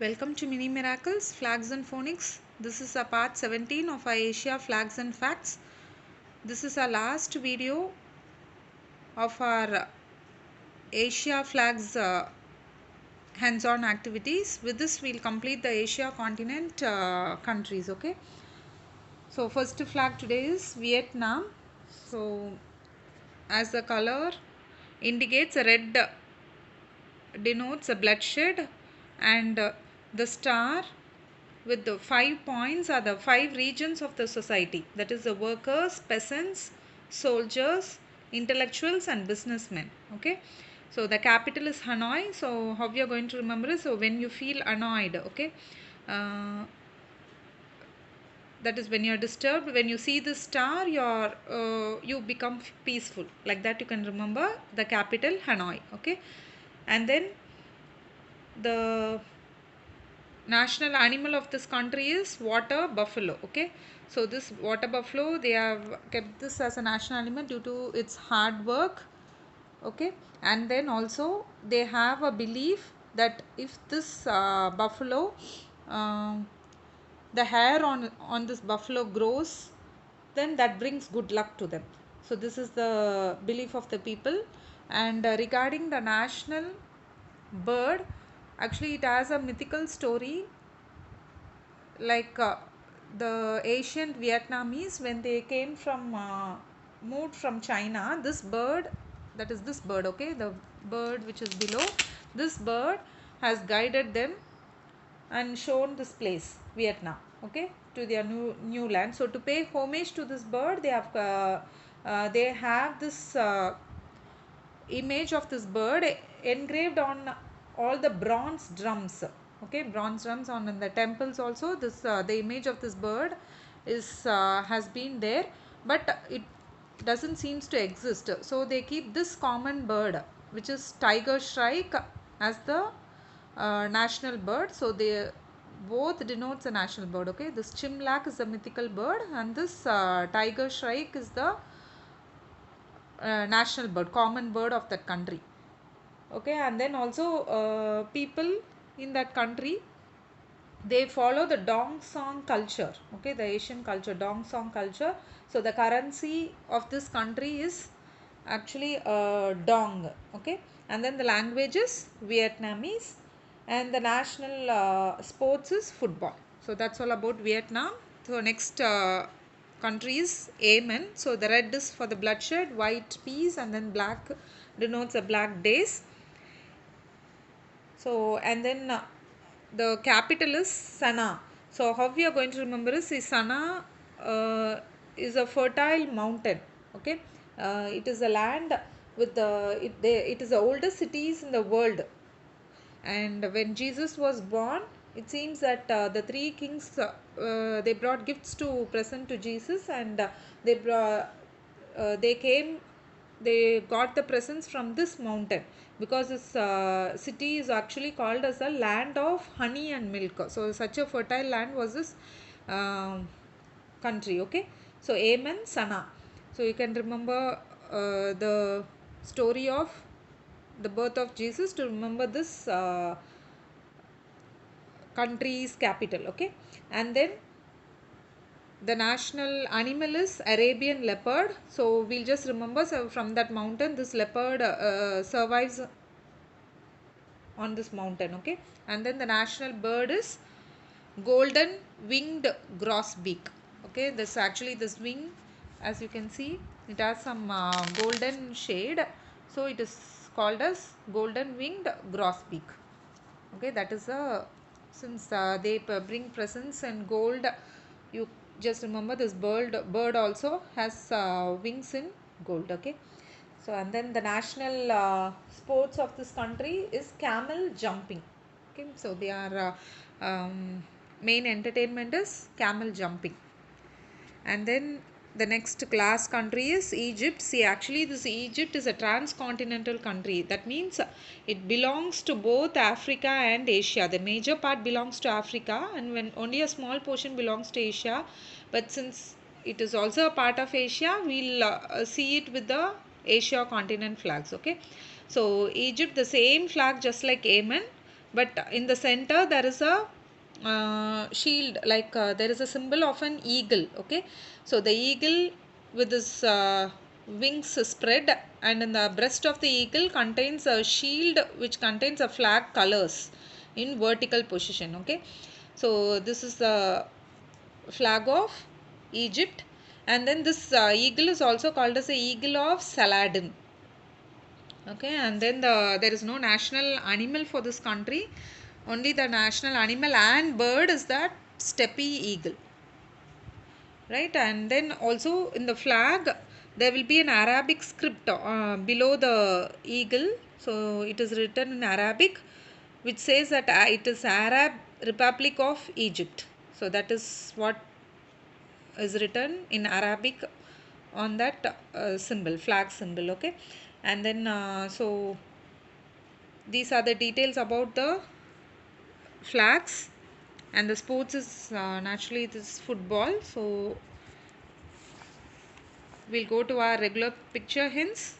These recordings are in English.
Welcome to Mini Miracles, Flags and Phonics. This is a part 17 of our Asia Flags and Facts. This is our last video of our Asia Flags hands-on activities. With this, we'll complete the Asia continent countries. Okay. So first flag today is Vietnam. So as the color indicates, a red denotes a bloodshed, and the star with the 5 points are the 5 regions of the society, that is the workers, peasants, soldiers, intellectuals and businessmen. Okay, so the capital is Hanoi. So how we are going to remember it? So when you feel annoyed, okay, uh, that is when you are disturbed, when you see the star, you become peaceful, like that you can remember the capital Hanoi. Okay, and then the national animal of this country is water buffalo. Okay, so this water buffalo, they have kept this as a national animal due to its hard work. Okay, and then also they have a belief that if this buffalo, um, the hair on this buffalo grows, then that brings good luck to them. So this is the belief of the people. And regarding the national bird, actually it has a mythical story. Like the ancient Vietnamese, when they came from moved from China, this bird, that is this bird, okay, the bird which is below, this bird has guided them and shown this place Vietnam, okay, to their new land. So to pay homage to this bird, they have this image of this bird engraved on all the bronze drums. Okay, bronze drums on in the temples also. This the image of this bird is has been there, but it doesn't seems to exist. So they keep this common bird, which is tiger shrike, as the national bird. So they both denotes a national bird. Okay, this chimlak is the mythical bird, and this tiger shrike is the national bird, common bird of that country. Okay, and then also people in that country, they follow the dong song culture. Okay, the Asian culture, dong song culture. So the currency of this country is actually dong. Okay, and then the language is Vietnamese, and the national sports is football. So that's all about Vietnam. So next country is Yemen. So the red is for the bloodshed, white peace, and then black denotes the black days. So and then the capital is Sana. So how we are going to remember is Sana is a fertile mountain. Okay, it is a land with it is the oldest cities in the world. And when Jesus was born, it seems that the three kings, they brought gifts to present to Jesus, and they brought they came, they got the presents from this mountain, because this city is actually called as a land of honey and milk. So such a fertile land was this country. Okay, so Amen Sana. So you can remember the story of the birth of Jesus to remember this country's capital. Okay, and then the national animal is Arabian leopard. So we'll just remember, so from that mountain, this leopard survives on this mountain. Okay, and then the national bird is golden winged grosbeak. Okay, this actually, this wing, as you can see, it has some golden shade, so it is called as golden winged grosbeak. Okay, that is a, since they bring presents and gold, you just remember this bird also has wings in gold. Okay, so and then the national sports of this country is camel jumping. Okay, so they are main entertainment is camel jumping. And then the next class country is Egypt. See, actually this Egypt is a transcontinental country. That means it belongs to both Africa and Asia. The major part belongs to Africa, and when only a small portion belongs to Asia. But since it is also a part of Asia, we'll see it with the Asia continent flags. Okay, so Egypt, the same flag just like Yemen, but in the center there is a shield, like there is a symbol of an eagle. Okay, so the eagle with his wings spread, and in the breast of the eagle contains a shield which contains a flag colors in vertical position. Okay, so this is the flag of Egypt, and then this eagle is also called as the eagle of Saladin. Okay, and then there is no national animal for this country. Only the national animal and bird is that steppe eagle, right? And then also in the flag there will be an Arabic script below the eagle. So it is written in Arabic, which says that it is Arab Republic of Egypt. So that is what is written in Arabic on that symbol, flag symbol. Okay, and then so these are the details about the flags, and the sports is naturally this football. So we'll go to our regular picture hints.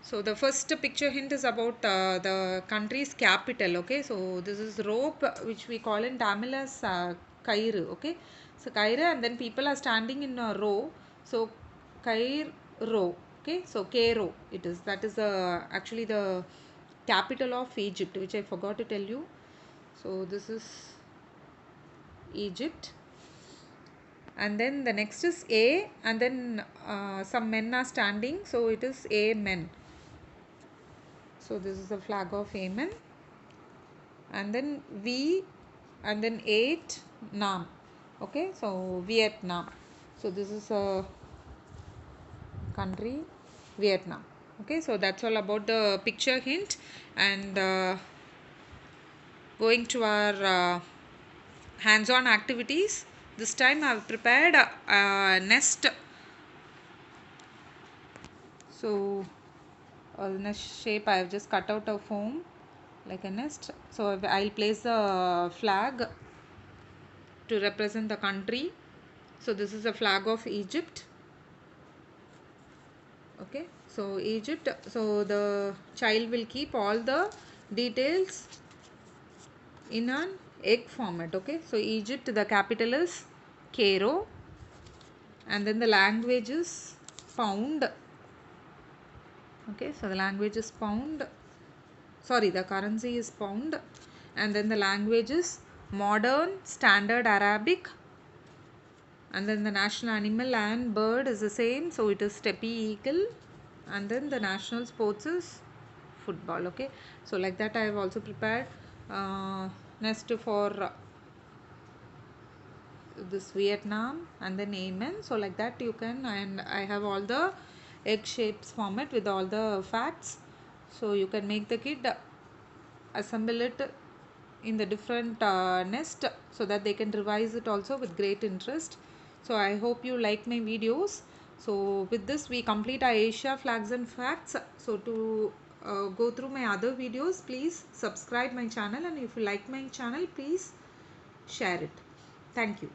So the first picture hint is about the country's capital. Okay, so this is rope, which we call in Tamil as Kairu. Okay, so Kairu, and then people are standing in a row. So Kair row. Okay, so Cairo it is. That is actually the capital of Egypt, which I forgot to tell you. So this is Egypt, and then the next is A, and then some men are standing, so it is Amen. So this is the flag of Amen, and then V, and then 8 Nam. Okay, so Vietnam. So this is a country, Vietnam. Okay, so that's all about the picture hint, and going to our hands-on activities. This time I have prepared a nest. So nest shape, I have just cut out a foam like a nest. So I'll place the flag to represent the country. So this is the flag of Egypt. Okay, so Egypt. So the child will keep all the details in an egg format. Okay, so Egypt, the capital is Cairo, and then the language is Pound. Okay, so the language is Pound. Sorry, the currency is Pound, and then the language is Modern Standard Arabic, and then the national animal and bird is the same, so it is steppe eagle, and then the national sports is football. Okay, so like that I have also prepared nest for this Vietnam, and then Amen. So like that you can, and I have all the egg shapes format with all the facts, so you can make the kid assemble it in the different nest, so that they can revise it also with great interest. So I hope you like my videos. So with this we complete our Asia flags and facts. So to go through my other videos, please subscribe my channel, and if you like my channel, please share it. Thank you.